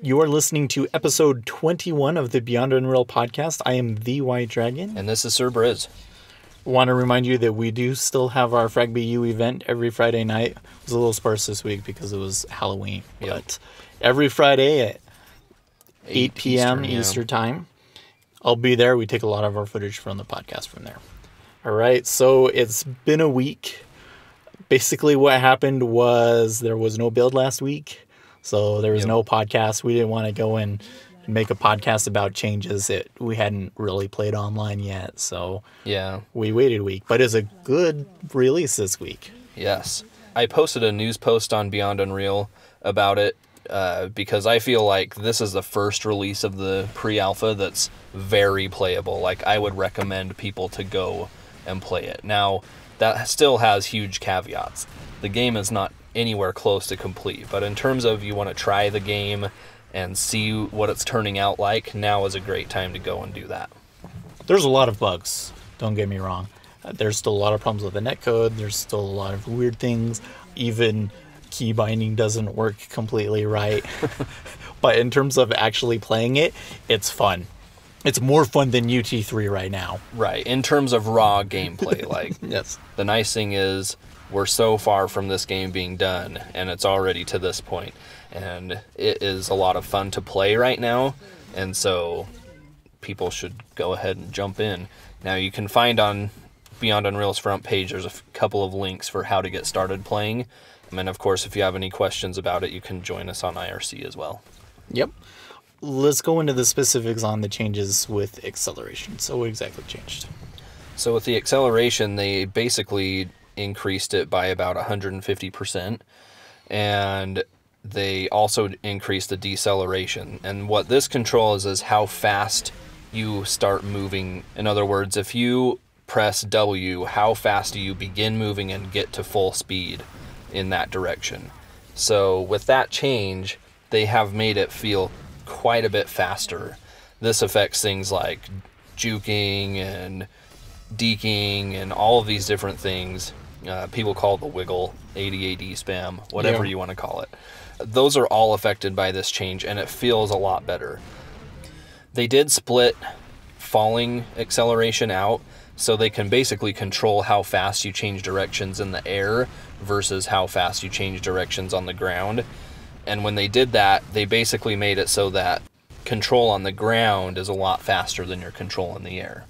You are listening to episode 21 of the Beyond Unreal Podcast. I am the White Dragon. And this is Sir Briz. Want to remind you that we do still have our Frag BU event every Friday night. It was a little sparse this week because it was Halloween. Yep. But every Friday at 8 p.m. Eastern Time, I'll be there. We take a lot of our footage from the podcast from there. All right, so it's been a week. Basically what happened was there was no build last week. So there was no podcast. We didn't want to go and make a podcast about changes that we hadn't really played online yet. So we waited a week. But it's a good release this week. Yes. I posted a news post on Beyond Unreal about it because I feel like this is the first release of the pre-alpha that's very playable. Like, I would recommend people to go and play it. Now, that still has huge caveats. The game is not anywhere close to complete, but in terms of you want to try the game and see what it's turning out like, now is a great time to go and do that. There's a lot of bugs, don't get me wrong. There's still a lot of problems with the netcode. There's still a lot of weird things. Even key binding doesn't work completely right. But in terms of actually playing it, it's fun. It's more fun than UT3 right now. Right, in terms of raw gameplay. Like, yes. The nice thing is we're so far from this game being done, and it's already to this point. And it is a lot of fun to play right now, and so people should go ahead and jump in. Now, you can find on Beyond Unreal's front page, there's a couple of links for how to get started playing. And of course, if you have any questions about it, you can join us on IRC as well. Yep. Let's go into the specifics on the changes with acceleration. So what exactly changed? So with the acceleration, they basically increased it by about 150%, and they also increased the deceleration. And what this control is how fast you start moving. In other words, if you press W, how fast do you begin moving and get to full speed in that direction? So with that change, they have made it feel quite a bit faster. This affects things like juking and deking and all of these different things. People call it the wiggle, ADAD spam, whatever you want to call it. Those are all affected by this change, and it feels a lot better. They did split falling acceleration out, so they can basically control how fast you change directions in the air versus how fast you change directions on the ground. And when they did that, they basically made it so that control on the ground is a lot faster than your control in the air.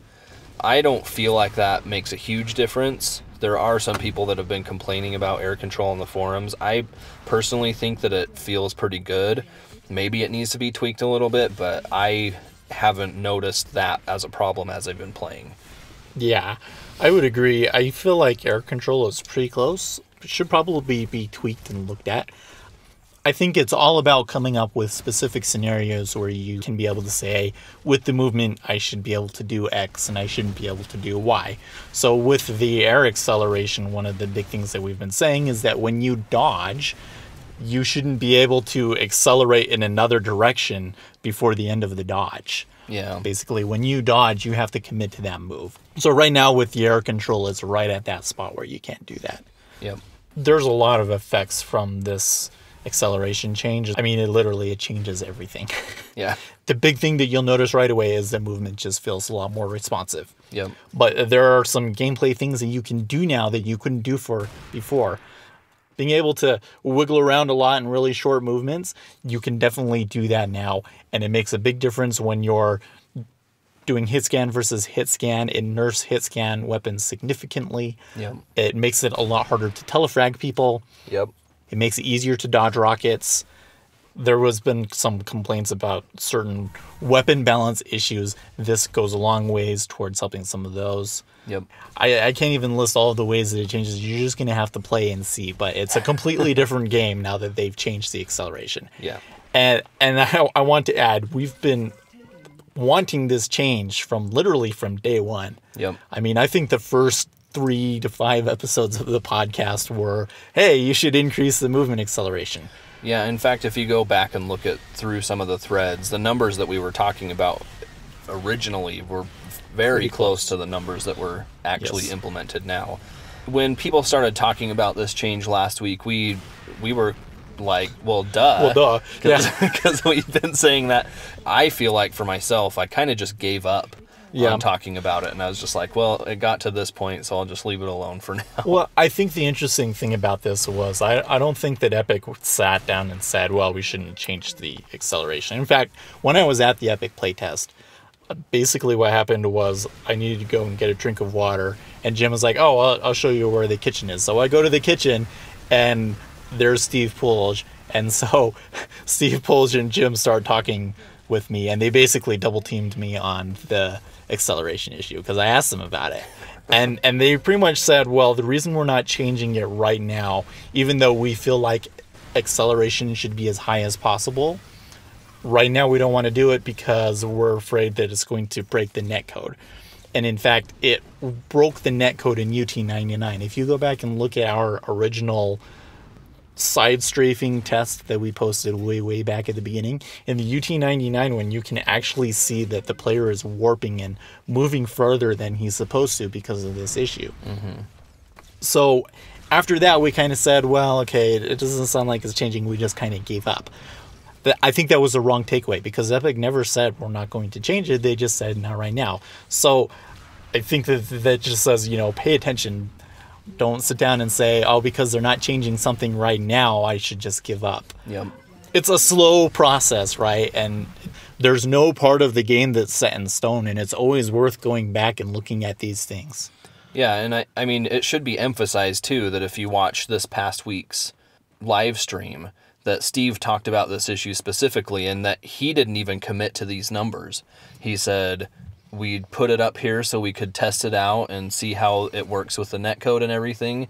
I don't feel like that makes a huge difference. There are some people that have been complaining about air control on the forums. I personally think that it feels pretty good. Maybe it needs to be tweaked a little bit, but I haven't noticed that as a problem as I've been playing. Yeah, I would agree. I feel like air control is pretty close. It should probably be tweaked and looked at. I think it's all about coming up with specific scenarios where you can be able to say, with the movement, I should be able to do X and I shouldn't be able to do Y. So with the air acceleration, one of the big things that we've been saying is that when you dodge, you shouldn't be able to accelerate in another direction before the end of the dodge. Yeah. Basically, when you dodge, you have to commit to that move. So right now with the air control, it's right at that spot where you can't do that. Yep. There's a lot of effects from this acceleration change. I mean, it changes everything. Yeah. The big thing that you'll notice right away is the movement just feels a lot more responsive. Yep. But there are some gameplay things that you can do now that you couldn't do before. Being able to wiggle around a lot in really short movements, you can definitely do that now. And it makes a big difference when you're doing hit scan versus hit scan. It nerfs hit scan weapons significantly. Yep. It makes it a lot harder to telefrag people. Yep. It makes it easier to dodge rockets. There was been some complaints about certain weapon balance issues. This goes a long ways towards helping some of those. Yep. I can't even list all of the ways that it changes. You're just going to have to play and see. But it's a completely different game now that they've changed the acceleration. Yeah. And I want to add, we've been wanting this change from day one. Yep. I mean, I think the first 3 to 5 episodes of the podcast were, hey, you should increase the movement acceleration. Yeah, in fact, if you go back and look through some of the threads, the numbers that we were talking about originally were very close to the numbers that were actually implemented now. When people started talking about this change last week, we were like, well, duh. Well, duh. Because we've been saying that. I feel like for myself, I kind of just gave up on talking about it. And I was just like, well, it got to this point, so I'll just leave it alone for now. Well, I think the interesting thing about this was I don't think that Epic sat down and said, well, we shouldn't change the acceleration. In fact, when I was at the Epic playtest, basically what happened was I needed to go and get a drink of water. And Jim was like, oh, I'll show you where the kitchen is. So I go to the kitchen, and there's Steve Poolge. And so Steve Poolge and Jim start talking with me, and they basically double teamed me on the acceleration issue because I asked them about it. And they pretty much said, well, the reason we're not changing it right now, even though we feel like acceleration should be as high as possible, right now we don't want to do it because we're afraid that it's going to break the netcode. And in fact, it broke the netcode in UT99. If you go back and look at our original side strafing test that we posted way back at the beginning, in the UT99 one, you can actually see that the player is warping and moving further than he's supposed to because of this issue. Mm-hmm. So after that, we kind of said, well, okay, it doesn't sound like it's changing. We just kind of gave up. I think that was the wrong takeaway because Epic never said we're not going to change it. They just said not right now. So I think that just says, pay attention. Don't sit down and say, oh, because they're not changing something right now, I should just give up. Yep. It's a slow process, right? And there's no part of the game that's set in stone, and it's always worth going back and looking at these things. Yeah, and I mean, it should be emphasized, too, that if you watch this past week's live stream, that Steve talked about this issue specifically and that he didn't even commit to these numbers. He said we'd put it up here so we could test it out and see how it works with the netcode and everything.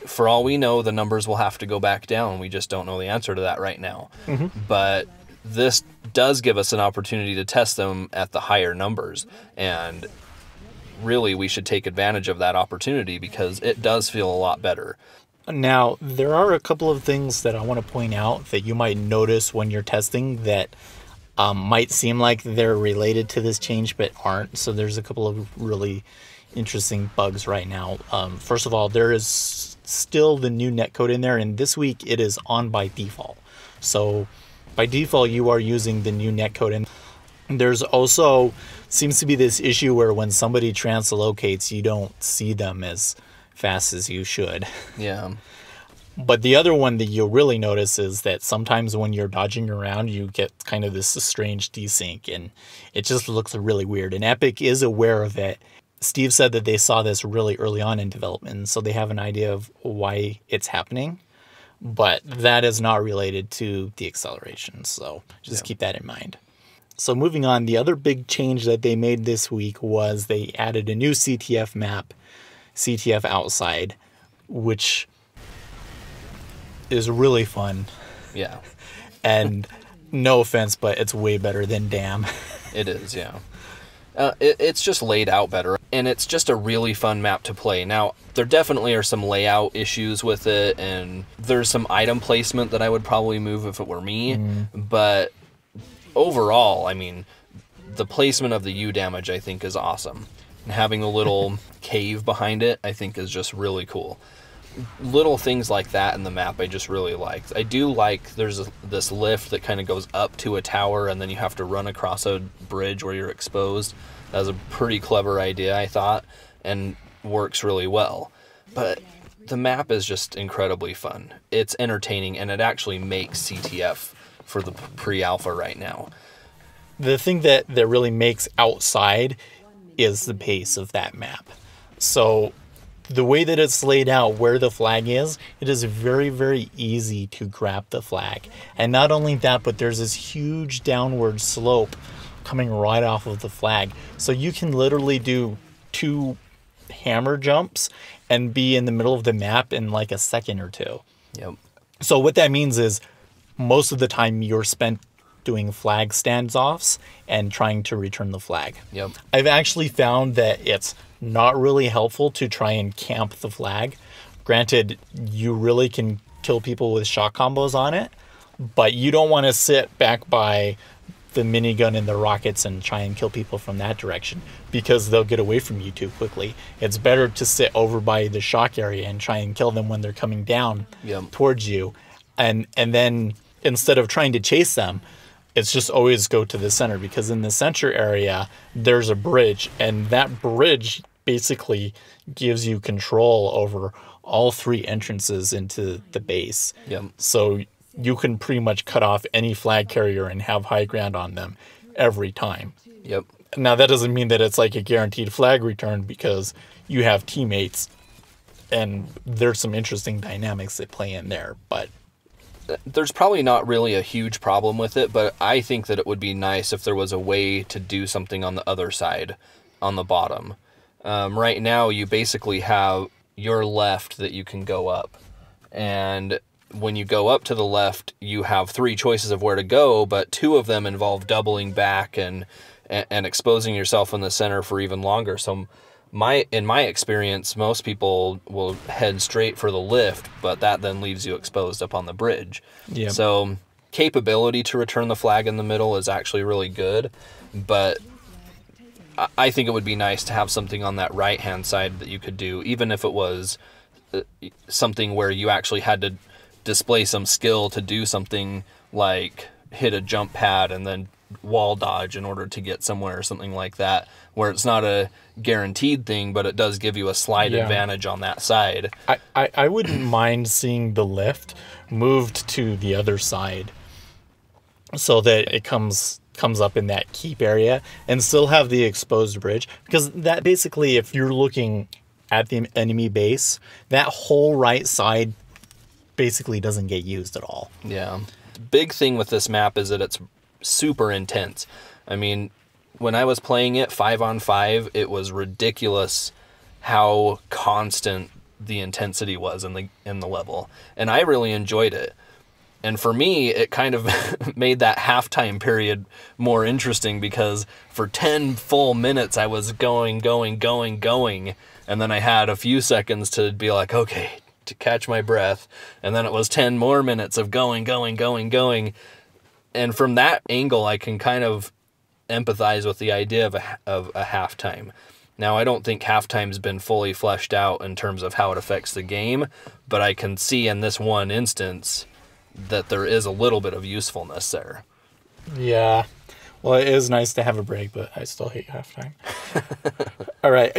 For all we know, the numbers will have to go back down. We just don't know the answer to that right now. Mm-hmm. But this does give us an opportunity to test them at the higher numbers. And really, we should take advantage of that opportunity because it does feel a lot better. Now, there are a couple of things that I want to point out that you might notice when you're testing that might seem like they're related to this change but aren't. So there's a couple of really interesting bugs right now. First of all, there is still the new netcode in there, and this week it is on by default. So by default, you are using the new netcode. And there's also seems to be this issue where when somebody translocates, you don't see them as fast as you should. Yeah. But the other one that you'll really notice is that sometimes when you're dodging around, you get kind of this strange desync, and it just looks really weird. And Epic is aware of it. Steve said that they saw this really early on in development, so they have an idea of why it's happening. But that is not related to the acceleration, so just keep that in mind. So moving on, the other big change that they made this week was they added a new CTF map, CTF-Outside, which is really fun. Yeah. And no offense, but it's way better than Damn. It is, yeah. It's just laid out better, and it's just a really fun map to play. Now, there definitely are some layout issues with it, and there's some item placement that I would probably move if it were me, but overall, I mean, the placement of the U damage, I think, is awesome. And having a little cave behind it, I think, is just really cool. Little things like that in the map I just really like. I do like there's this lift that kind of goes up to a tower and then you have to run across a bridge where you're exposed. That was a pretty clever idea, I thought, and works really well. But the map is just incredibly fun. It's entertaining, and it actually makes CTF for the pre-alpha right now. The thing that really makes Outside is the pace of that map. So the way that it's laid out where the flag is, it is very, very easy to grab the flag. And not only that, but there's this huge downward slope coming right off of the flag. So you can literally do 2 hammer jumps and be in the middle of the map in like a second or 2. Yep. So what that means is most of the time you're spent doing flag standoffs and trying to return the flag. Yep. I've actually found that it's not really helpful to try and camp the flag. Granted, you really can kill people with shot combos on it, but you don't want to sit back by the minigun and the rockets and try and kill people from that direction because they'll get away from you too quickly. It's better to sit over by the shock area and try and kill them when they're coming down towards you. And then instead of trying to chase them, it's just always go to the center, because in the center area, there's a bridge, and that bridge basically gives you control over all 3 entrances into the base. Yep. So you can pretty much cut off any flag carrier and have high ground on them every time. Yep. Now, that doesn't mean that it's like a guaranteed flag return, because you have teammates, and there's some interesting dynamics that play in there, but there's probably not really a huge problem with it, but I think that it would be nice if there was a way to do something on the other side, on the bottom. Right now, you basically have your left that you can go up. And when you go up to the left, you have 3 choices of where to go, but 2 of them involve doubling back and exposing yourself in the center for even longer. So in my experience, most people will head straight for the lift, but that then leaves you exposed up on the bridge. Yep. So capability to return the flag in the middle is actually really good, but I think it would be nice to have something on that right-hand side that you could do, even if it was something where you actually had to display some skill to do something like hit a jump pad and then wall dodge in order to get somewhere or something like that, where it's not a guaranteed thing, but it does give you a slight advantage on that side. I wouldn't mind seeing the lift moved to the other side so that it comes up in that keep area and still have the exposed bridge, because that basically, if you're looking at the enemy base, that whole right side basically doesn't get used at all. Yeah. The big thing with this map is that it's super intense. I mean, when I was playing it 5-on-5, it was ridiculous how constant the intensity was in the level, and I really enjoyed it. And for me, it kind of made that halftime period more interesting, because for 10 full minutes I was going, and then I had a few seconds to be like, okay, to catch my breath, and then it was 10 more minutes of going. And from that angle, I can kind of empathize with the idea of a halftime. Now, I don't think halftime's been fully fleshed out in terms of how it affects the game, but I can see in this one instance that there is a little bit of usefulness there. Yeah. Well, it is nice to have a break, but I still hate halftime. All right.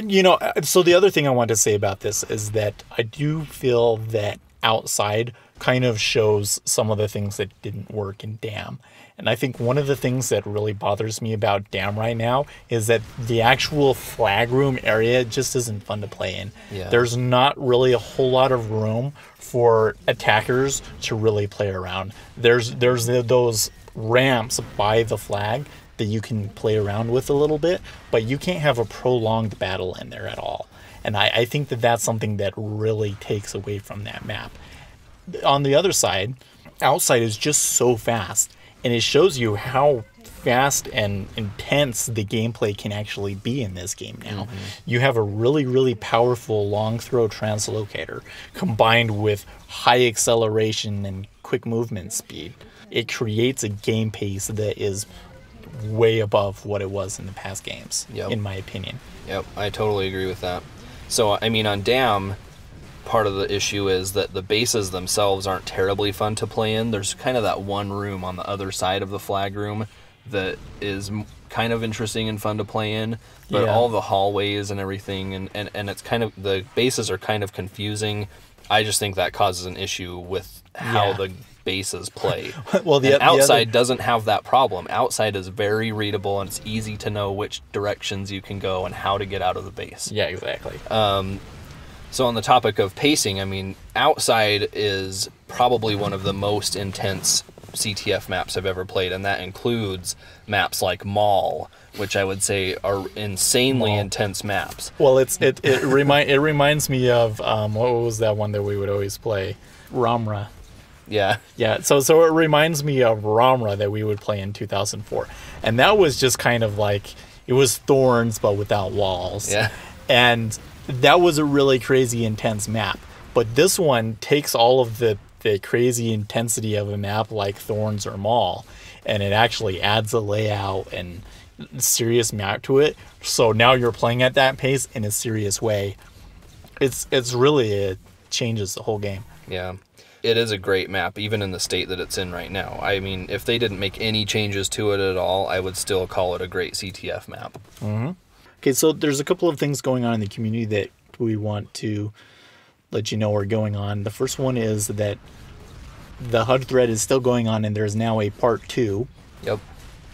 So the other thing I want to say about this is that I do feel that Outside kind of shows some of the things that didn't work in Dam. And I think one of the things that really bothers me about Dam right now is that the actual flag room area just isn't fun to play in. Yeah. There's not really a whole lot of room for attackers to really play around. There's those ramps by the flag that you can play around with a little bit, but you can't have a prolonged battle in there at all. And I think that that's something that really takes away from that map. On the other side, Outside is just so fast, and it shows you how fast and intense the gameplay can actually be in this game now. Mm-hmm. You have a really, really powerful long throw translocator combined with high acceleration and quick movement speed. It creates a game pace that is way above what it was in the past games, in my opinion. Yep, I totally agree with that. So, I mean, on Dam, part of the issue is that the bases themselves aren't terribly fun to play in. There's kind of that one room on the other side of the flag room that is kind of interesting and fun to play in, but all the hallways and everything, and it's kind of, the bases are kind of confusing. I just think that causes an issue with how the bases play. Well, Outside doesn't have that problem. Outside is very readable, and it's easy to know which directions you can go and how to get out of the base. Yeah, exactly. So on the topic of pacing, I mean, Outside is probably one of the most intense CTF maps I've ever played, and that includes maps like Mall, which I would say are insanely intense maps. Well, it reminds me of what was that one that we would always play? Ramra. Yeah. So it reminds me of Ramra that we would play in 2004, and that was just kind of like, it was Thorns but without walls. Yeah. And that was a really crazy intense map. But this one takes all of the crazy intensity of a map like Thorns or Mall, and it actually adds a layout and serious map to it. So now you're playing at that pace in a serious way. It's really, it changes the whole game. Yeah. it is a great map, even in the state that it's in right now. I mean, if they didn't make any changes to it at all, I would still call it a great CTF map. Mm-hmm. Okay, so there's a couple of things going on in the community that we want to let you know are going on. The first one is that the HUD thread is still going on, and there's now a part 2. Yep.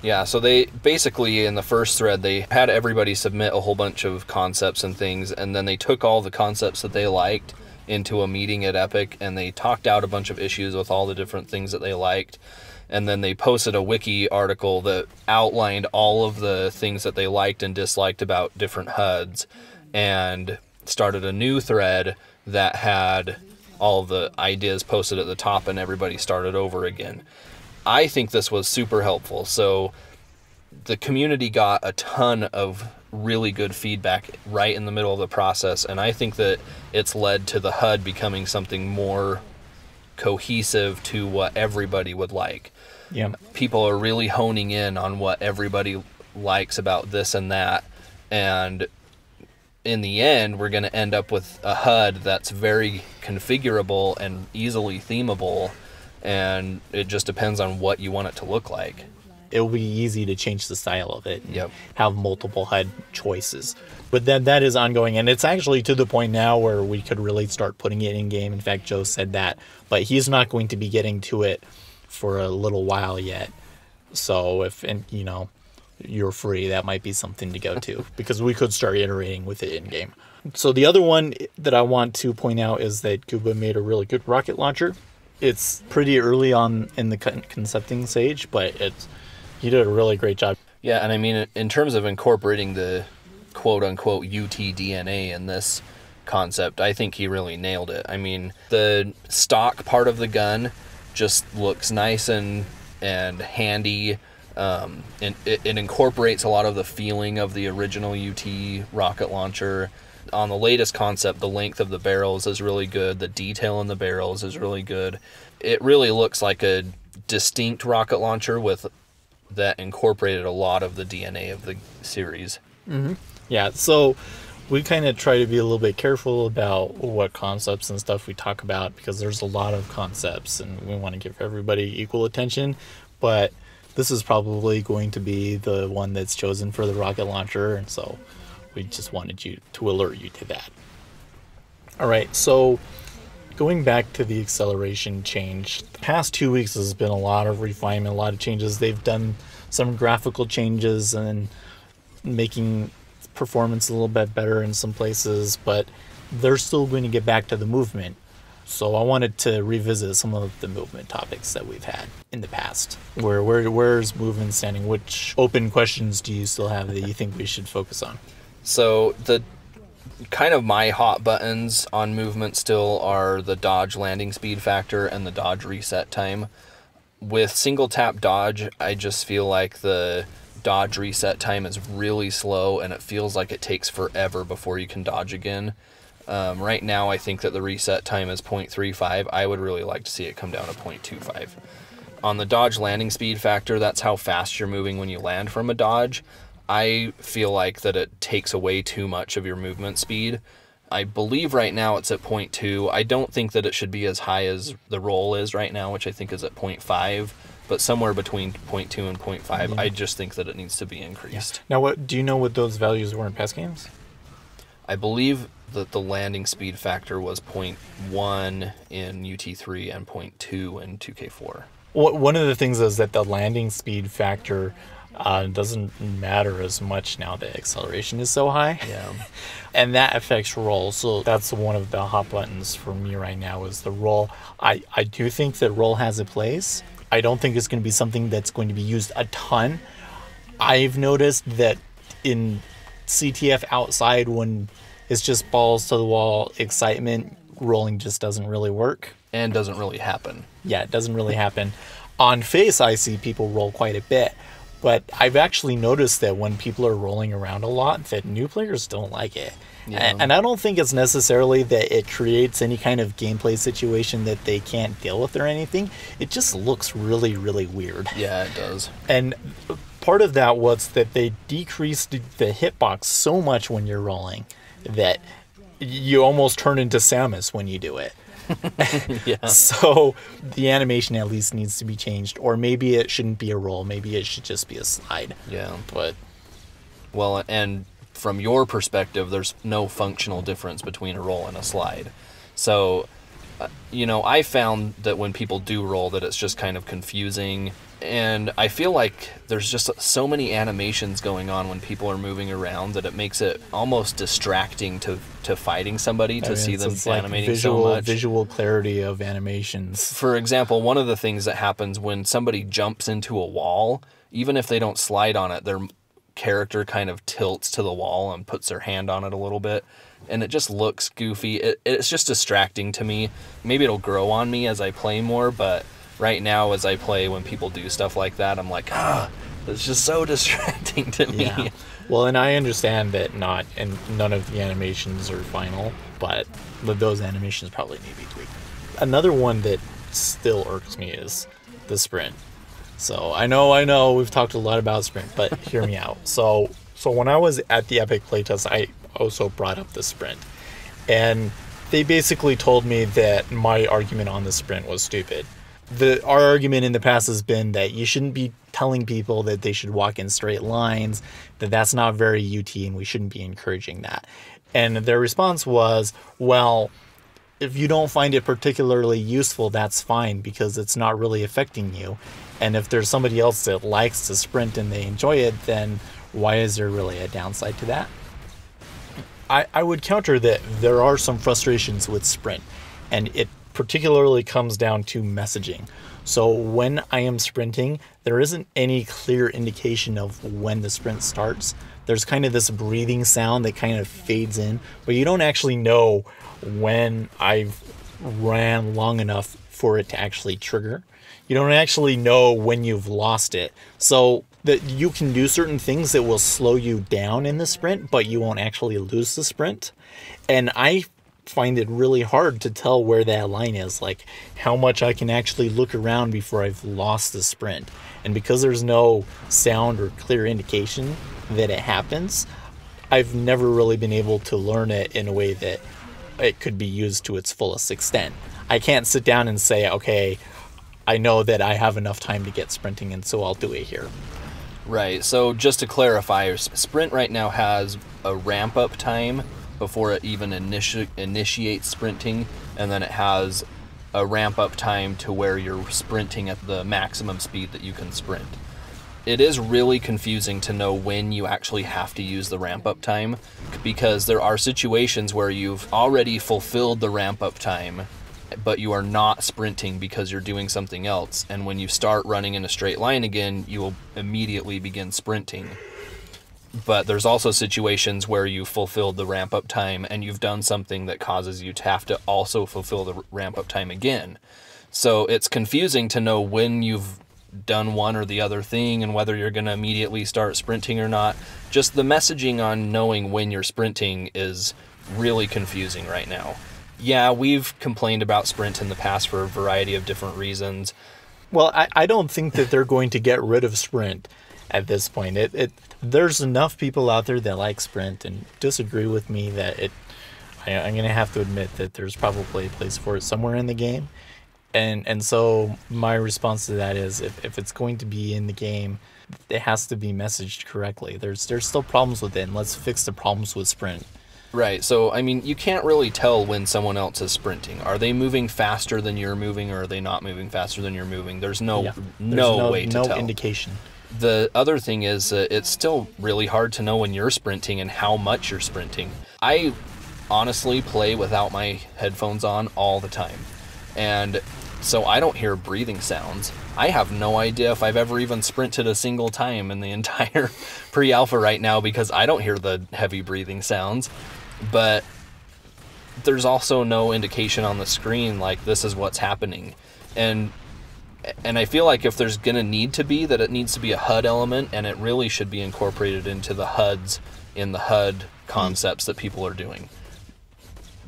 Yeah, so they basically, in the first thread, they had everybody submit a whole bunch of concepts and things, and then they took all the concepts that they liked into a meeting at Epic, and they talked out a bunch of issues with all the different things that they liked, and then they posted a wiki article that outlined all of the things that they liked and disliked about different HUDs, and started a new thread that had all the ideas posted at the top, and everybody started over again. I think this was super helpful. So the community got a ton of really good feedback right in the middle of the process, and I think that it's led to the HUD becoming something more cohesive to what everybody would like. Yeah. People are really honing in on what everybody likes about this and that, and in the end, we're going to end up with a HUD that's very configurable and easily themable, and it just depends on what you want it to look like. It'll be easy to change the style of it. Yep. Have multiple HUD choices. But then that is ongoing, and it's actually to the point now where we could really start putting it in game. In fact, Joe said that, but he's not going to be getting to it for a little while yet. So if, and you know, you're free, that might be something to go to, because we could start iterating with it in game. So the other one that I want to point out is that Gooba made a really good rocket launcher. It's pretty early on in the concepting stage, but he did a really great job. Yeah, and I mean, in terms of incorporating the quote-unquote UT DNA in this concept, I think he really nailed it. I mean, the stock part of the gun just looks nice and handy. And it incorporates a lot of the feeling of the original UT rocket launcher. On the latest concept, the length of the barrels is really good. The detail in the barrels is really good. It really looks like a distinct rocket launcher that incorporated a lot of the DNA of the series. Mm-hmm. Yeah, so we kind of try to be a little bit careful about what concepts and stuff we talk about, because there's a lot of concepts and we want to give everybody equal attention. But this is probably going to be the one that's chosen for the rocket launcher, and so we just wanted to alert you to that. All right, so going back to the acceleration change, the past 2 weeks has been a lot of refinement, a lot of changes. They've done some graphical changes and making performance a little bit better in some places, but they're still going to get back to the movement. So I wanted to revisit some of the movement topics that we've had in the past. Where's movement standing? Which open questions do you still have that you think we should focus on? So the kind of my hot buttons on movement still are the dodge landing speed factor and the dodge reset time. With single tap dodge, I just feel like the dodge reset time is really slow, and it feels like it takes forever before you can dodge again. Right now, I think that the reset time is 0.35. I would really like to see it come down to 0.25. On the dodge landing speed factor, that's how fast you're moving when you land from a dodge. I feel like that it takes away too much of your movement speed. I believe right now it's at 0.2. I don't think that it should be as high as the roll is right now, which I think is at 0.5, but somewhere between 0.2 and 0.5. Yeah. I just think that it needs to be increased. Yeah. Now, do you know what those values were in past games? I believe that the landing speed factor was 0.1 in UT3 and 0.2 in 2K4. One of the things is that the landing speed factor doesn't matter as much now that acceleration is so high. Yeah. And that affects roll. So that's one of the hot buttons for me right now is the roll. I do think that roll has a place. I don't think it's going to be something that's going to be used a ton. I've noticed that in CTF-Outside, when it's just balls to the wall excitement, rolling just doesn't really work. And doesn't really happen. Yeah, it doesn't really happen. On face, I see people roll quite a bit. But I've actually noticed that when people are rolling around a lot, that new players don't like it. Yeah. And I don't think it's necessarily that it creates any kind of gameplay situation that they can't deal with or anything. It just looks really, really weird. Yeah, it does. And part of that was that they decreased the hitbox so much when you're rolling that you almost turn into Samus when you do it. Yeah. So the animation at least needs to be changed, or maybe it shouldn't be a roll. Maybe it should just be a slide. Yeah. But Well, and from your perspective, there's no functional difference between a roll and a slide. So, I found that when people do roll, that it's just kind of confusing. And I feel like there's just so many animations going on when people are moving around that it makes it almost distracting to fighting somebody to see them it's animating like so much. visual clarity of animations. For example, one of the things that happens when somebody jumps into a wall, even if they don't slide on it, their character kind of tilts to the wall and puts their hand on it a little bit, and it just looks goofy. It's just distracting to me. Maybe it'll grow on me as I play more, but right now as I play, when people do stuff like that, I'm like, it's just so distracting to me. Yeah. Well, and I understand that none of the animations are final, but those animations probably need to be tweaked. Another one that still irks me is the sprint. So I know we've talked a lot about sprint, but hear me out. So when I was at the Epic playtest, I also brought up the sprint, and they basically told me that my argument on the sprint was stupid. Our argument in the past has been that you shouldn't be telling people that they should walk in straight lines, that's not very UT, and we shouldn't be encouraging that. And their response was, well, if you don't find it particularly useful, that's fine, because it's not really affecting you. And if there's somebody else that likes to sprint and they enjoy it, then why is there really a downside to that? I would counter that there are some frustrations with sprint, and it particularly comes down to messaging. So when I am sprinting, there isn't any clear indication of when the sprint starts. There's kind of this breathing sound that kind of fades in, but you don't actually know when I've ran long enough for it to actually trigger. You don't actually know when you've lost it. So that you can do certain things that will slow you down in the sprint, but you won't actually lose the sprint. And I find it really hard to tell where that line is, like how much I can actually look around before I've lost the sprint. And because there's no sound or clear indication that it happens, I've never really been able to learn it in a way that it could be used to its fullest extent. I can't sit down and say, okay, I know that I have enough time to get sprinting, and so I'll do it here. Right, so just to clarify, sprint right now has a ramp-up time before it even initiates sprinting, and then it has a ramp-up time to where you're sprinting at the maximum speed that you can sprint. It is really confusing to know when you actually have to use the ramp-up time, because there are situations where you've already fulfilled the ramp-up time, but you are not sprinting because you're doing something else, and when you start running in a straight line again, you will immediately begin sprinting. But there's also situations where you fulfilled the ramp-up time and you've done something that causes you to have to also fulfill the ramp-up time again. So it's confusing to know when you've done one or the other thing and whether you're going to immediately start sprinting or not. Just the messaging on knowing when you're sprinting is really confusing right now. Yeah, we've complained about sprint in the past for a variety of different reasons. Well, I don't think that they're going to get rid of sprint at this point. There's enough people out there that like sprint and disagree with me that I'm going to have to admit that there's probably a place for it somewhere in the game. And so my response to that is if it's going to be in the game, it has to be messaged correctly. There's still problems with it, and let's fix the problems with sprint. Right, so, I mean, you can't really tell when someone else is sprinting. Are they moving faster than you're moving, or are they not moving faster than you're moving? There's no way to tell. No indication. The other thing is it's still really hard to know when you're sprinting and how much you're sprinting. I honestly play without my headphones on all the time, and so I don't hear breathing sounds. I have no idea if I've ever even sprinted a single time in the entire pre-alpha right now because I don't hear the heavy breathing sounds. But there's also no indication on the screen like this is what's happening. And I feel like if there's going to need to be, that it needs to be a HUD element, and it really should be incorporated into the HUDs in the HUD concepts that people are doing.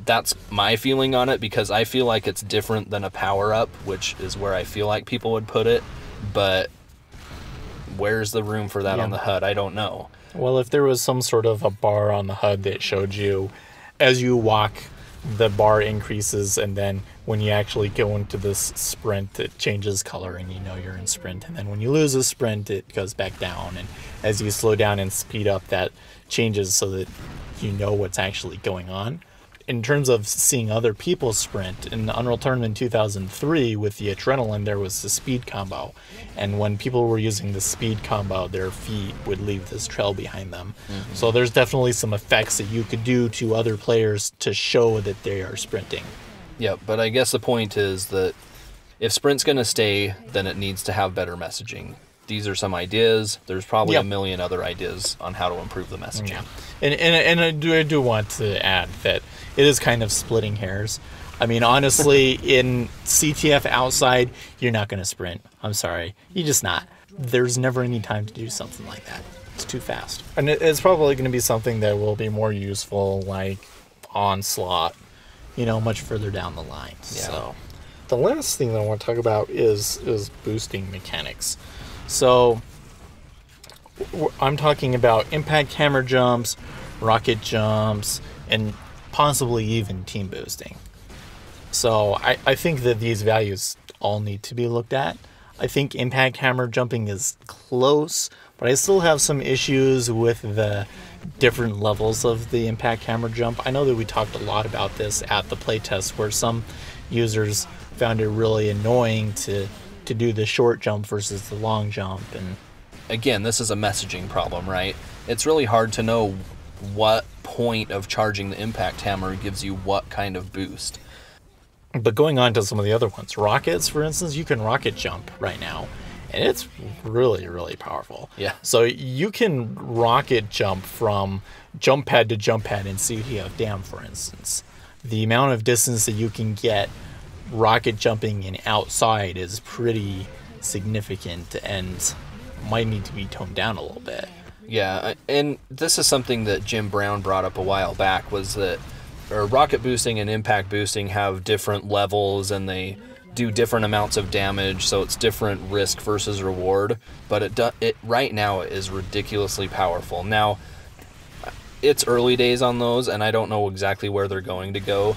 That's my feeling on it, because I feel like it's different than a power-up, which is where I feel like people would put it. But where's the room for that on the HUD? I don't know. Well, if there was some sort of a bar on the HUD that showed you as you walk, the bar increases, and then when you actually go into this sprint, it changes color and you know you're in sprint. And then when you lose a sprint, it goes back down. And as you slow down and speed up, that changes so that you know what's actually going on. In terms of seeing other people sprint, in the Unreal Tournament 2003 with the adrenaline, there was the speed combo. And when people were using the speed combo, their feet would leave this trail behind them. Mm-hmm. So there's definitely some effects that you could do to other players to show that they are sprinting. Yeah, but I guess the point is that if sprint's going to stay, then it needs to have better messaging. These are some ideas. There's probably a million other ideas on how to improve the messaging. Yeah. And I do want to add that it is kind of splitting hairs. I mean, honestly, in CTF-Outside, you're not going to sprint. I'm sorry. You're just not. There's never any time to do something like that. It's too fast. And it's probably going to be something that will be more useful, like Onslaught, much further down the line. Yeah. So the last thing that I want to talk about is boosting mechanics. So I'm talking about impact hammer jumps, rocket jumps, and possibly even team boosting. So I think that these values all need to be looked at. I think impact hammer jumping is close, but I still have some issues with the different levels of the impact hammer jump. I know that we talked a lot about this at the playtest, where some users found it really annoying to do the short jump versus the long jump. And again, this is a messaging problem, right? It's really hard to know what point of charging the impact hammer gives you what kind of boost. But going on to some of the other ones, rockets, for instance, you can rocket jump right now, and it's really, really powerful. Yeah. So you can rocket jump from jump pad to jump pad in CTF Dam, for instance. The amount of distance that you can get rocket jumping in Outside is pretty significant and might need to be toned down a little bit. Yeah, and this is something that Jim Brown brought up a while back, was that rocket boosting and impact boosting have different levels and they do different amounts of damage, so it's different risk versus reward, but it right now is ridiculously powerful. Now, it's early days on those, and I don't know exactly where they're going to go.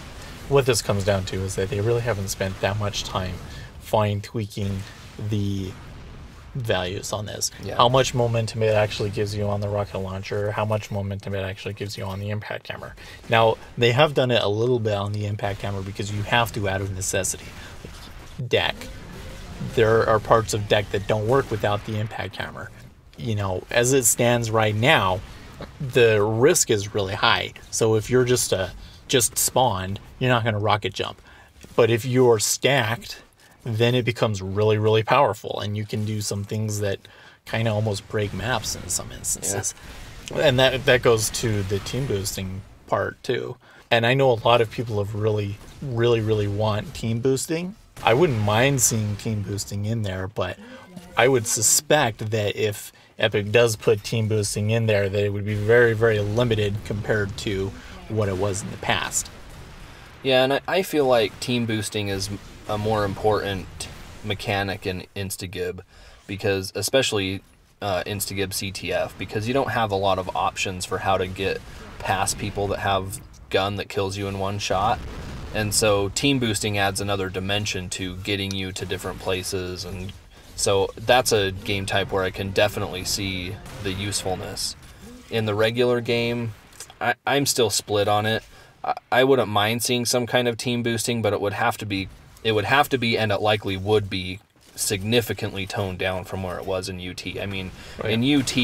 What this comes down to is that they really haven't spent that much time fine-tweaking the values on this. Yeah. How much momentum it actually gives you on the rocket launcher, how much momentum it actually gives you on the impact hammer. Now, they have done it a little bit on the impact hammer because you have to out of necessity. Like deck. There are parts of deck that don't work without the impact hammer. As it stands right now, the risk is really high. So if you're just spawned, you're not going to rocket jump. But if you're stacked, then it becomes really, really powerful, and you can do some things that kind of almost break maps in some instances. Yeah. And that goes to the team boosting part too. And I know a lot of people have really, really, really want team boosting. I wouldn't mind seeing team boosting in there, but I would suspect that if Epic does put team boosting in there, that it would be very, very limited compared to what it was in the past. Yeah, and I feel like team boosting is a more important mechanic in Instagib, because especially Instagib CTF, because you don't have a lot of options for how to get past people that have gun that kills you in one shot. And so team boosting adds another dimension to getting you to different places, and so that's a game type where I can definitely see the usefulness. In the regular game, I'm still split on it. I wouldn't mind seeing some kind of team boosting, but it would have to be, and it likely would be, significantly toned down from where it was in UT. I mean, right. In UT,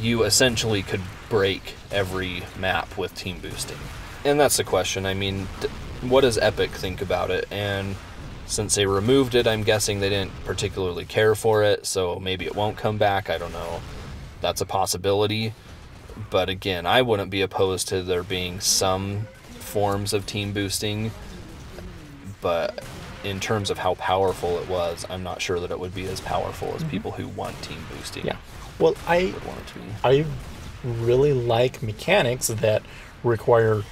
you essentially could break every map with team boosting. And that's the question. I mean, what does Epic think about it? And since they removed it, I'm guessing they didn't particularly care for it, so maybe it won't come back. I don't know. That's a possibility. But again, I wouldn't be opposed to there being some forms of team boosting, but in terms of how powerful it was, I'm not sure that it would be as powerful as people who want team boosting. Yeah. Well, I really like mechanics that require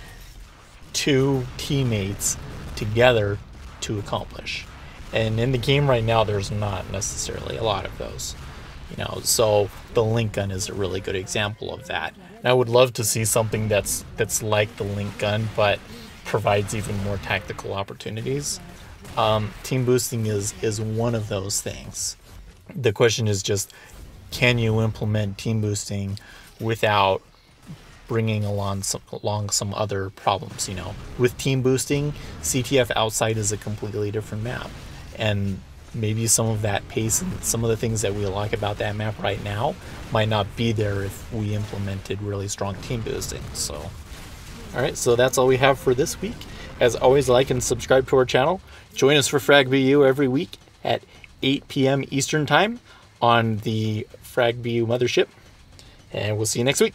two teammates together to accomplish. And in the game right now, there's not necessarily a lot of those. So the link gun is a really good example of that. And I would love to see something that's like the link gun, but provides even more tactical opportunities. Team boosting is one of those things. The question is just, can you implement team boosting without bringing along some other problems? With team boosting, CTF-Outside is a completely different map, and maybe some of that pace and some of the things that we like about that map right now might not be there if we implemented really strong team boosting. So, all right, so that's all we have for this week. As always, like and subscribe to our channel. Join us for FragBU every week at 8 p.m. Eastern Time on the FragBU mothership, and we'll see you next week.